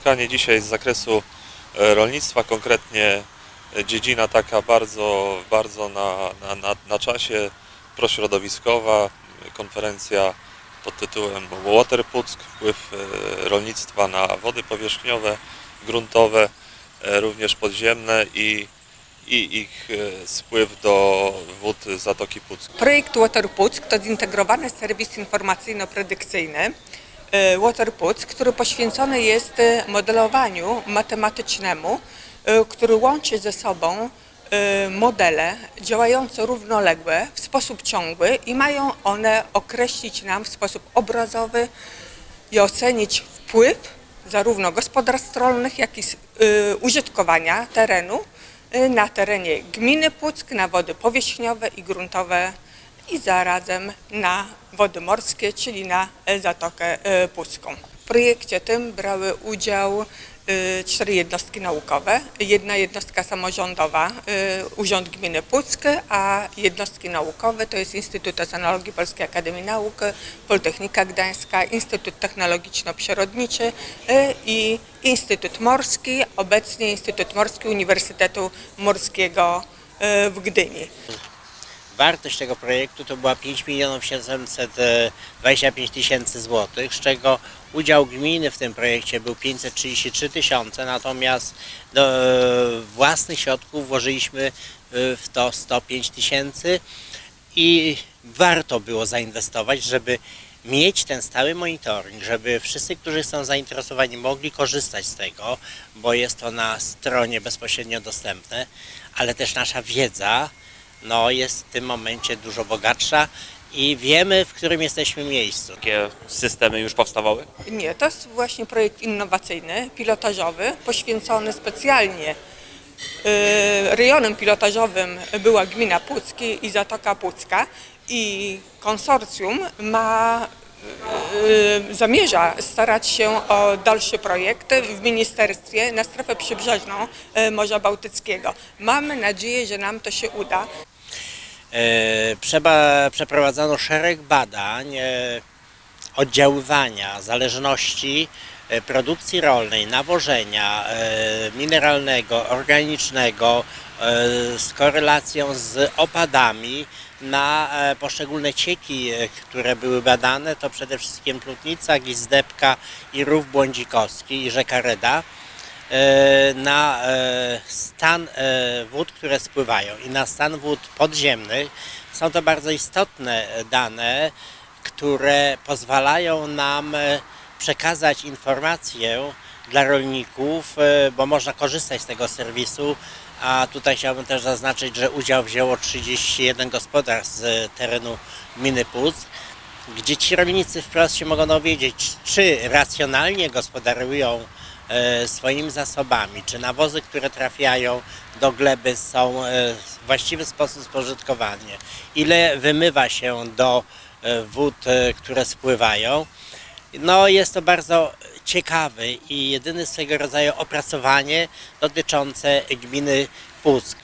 spotkanie dzisiaj z zakresu rolnictwa, konkretnie dziedzina taka bardzo na czasie, prośrodowiskowa, konferencja pod tytułem Water Puck, wpływ rolnictwa na wody powierzchniowe, gruntowe, również podziemne i ich spływ do wód Zatoki Puckiej. Projekt Water Puck to zintegrowany serwis informacyjno-predykcyjny Water Puck, który poświęcony jest modelowaniu matematycznemu, który łączy ze sobą modele działające równolegle w sposób ciągły i mają one określić nam w sposób obrazowy i ocenić wpływ zarówno gospodarstw rolnych, jak i użytkowania terenu na terenie gminy Puck, na wody powierzchniowe i gruntowe i zarazem na wody morskie, czyli na Zatokę Pucką. W projekcie tym brały udział 4 jednostki naukowe, 1 jednostka samorządowa, Urząd Gminy Puck, a jednostki naukowe to jest Instytut Oceanologii Polskiej Akademii Nauk, Politechnika Gdańska, Instytut Technologiczno-Przyrodniczy i Instytut Morski, obecnie Instytut Morski Uniwersytetu Morskiego w Gdyni. Wartość tego projektu to była 5 725 000 złotych, z czego udział gminy w tym projekcie był 533 000, natomiast do własnych środków włożyliśmy w to 105 000 i warto było zainwestować, żeby mieć ten stały monitoring, żeby wszyscy, którzy są zainteresowani, mogli korzystać z tego, bo jest to na stronie bezpośrednio dostępne, ale też nasza wiedza jest w tym momencie dużo bogatsza i wiemy, w którym jesteśmy miejscu. Jakie systemy już powstawały? Nie, to jest właśnie projekt innowacyjny, pilotażowy, poświęcony specjalnie. Rejonem pilotażowym była gmina Pucki i Zatoka Pucka i konsorcjum zamierza starać się o dalszy projekt w ministerstwie na strefę przybrzeżną Morza Bałtyckiego. Mamy nadzieję, że nam to się uda. Przeprowadzono szereg badań oddziaływania zależności produkcji rolnej, nawożenia mineralnego, organicznego z korelacją z opadami na poszczególne cieki, które były badane, to przede wszystkim Plutnica, Gizdebka i Rów Błądzikowski i rzeka Reda, na stan wód, które spływają i na stan wód podziemnych. Są to bardzo istotne dane, które pozwalają nam przekazać informację dla rolników, bo można korzystać z tego serwisu, a tutaj chciałbym też zaznaczyć, że udział wzięło 31 gospodarstw z terenu gminy Puck, gdzie ci rolnicy wprost się mogą dowiedzieć, czy racjonalnie gospodarują swoimi zasobami, czy nawozy, które trafiają do gleby, są w właściwy sposób spożytkowane, ile wymywa się do wód, które spływają. Jest to bardzo ciekawe i jedyne swego rodzaju opracowanie dotyczące gminy Puck.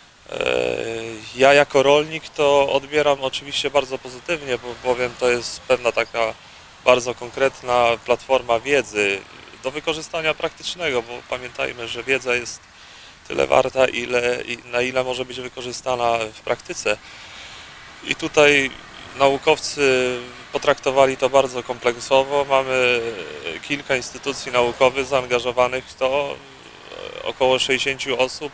Ja jako rolnik to odbieram oczywiście bardzo pozytywnie, bowiem to jest pewna taka bardzo konkretna platforma wiedzy do wykorzystania praktycznego, bo pamiętajmy, że wiedza jest tyle warta, na ile może być wykorzystana w praktyce. I tutaj naukowcy potraktowali to bardzo kompleksowo. Mamy kilka instytucji naukowych zaangażowanych w to, około 60 osób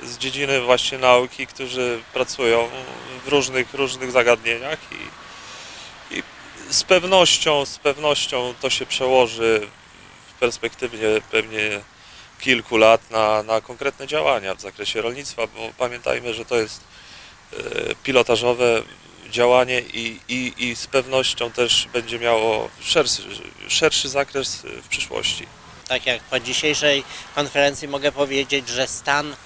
z dziedziny właśnie nauki, którzy pracują w różnych zagadnieniach i z pewnością to się przełoży w perspektywie pewnie kilku lat na konkretne działania w zakresie rolnictwa, bo pamiętajmy, że to jest pilotażowe działanie i z pewnością też będzie miało szerszy zakres w przyszłości. Tak jak po dzisiejszej konferencji mogę powiedzieć, że stan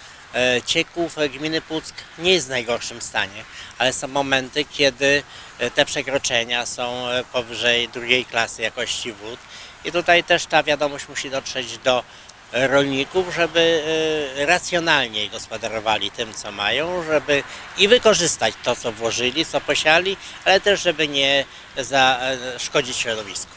cieków gminy Puck nie jest w najgorszym stanie, ale są momenty, kiedy te przekroczenia są powyżej 2. klasy jakości wód i tutaj też ta wiadomość musi dotrzeć do rolników, żeby racjonalnie gospodarowali tym, co mają, żeby i wykorzystać to, co włożyli, co posiali, ale też, żeby nie zaszkodzić środowisku.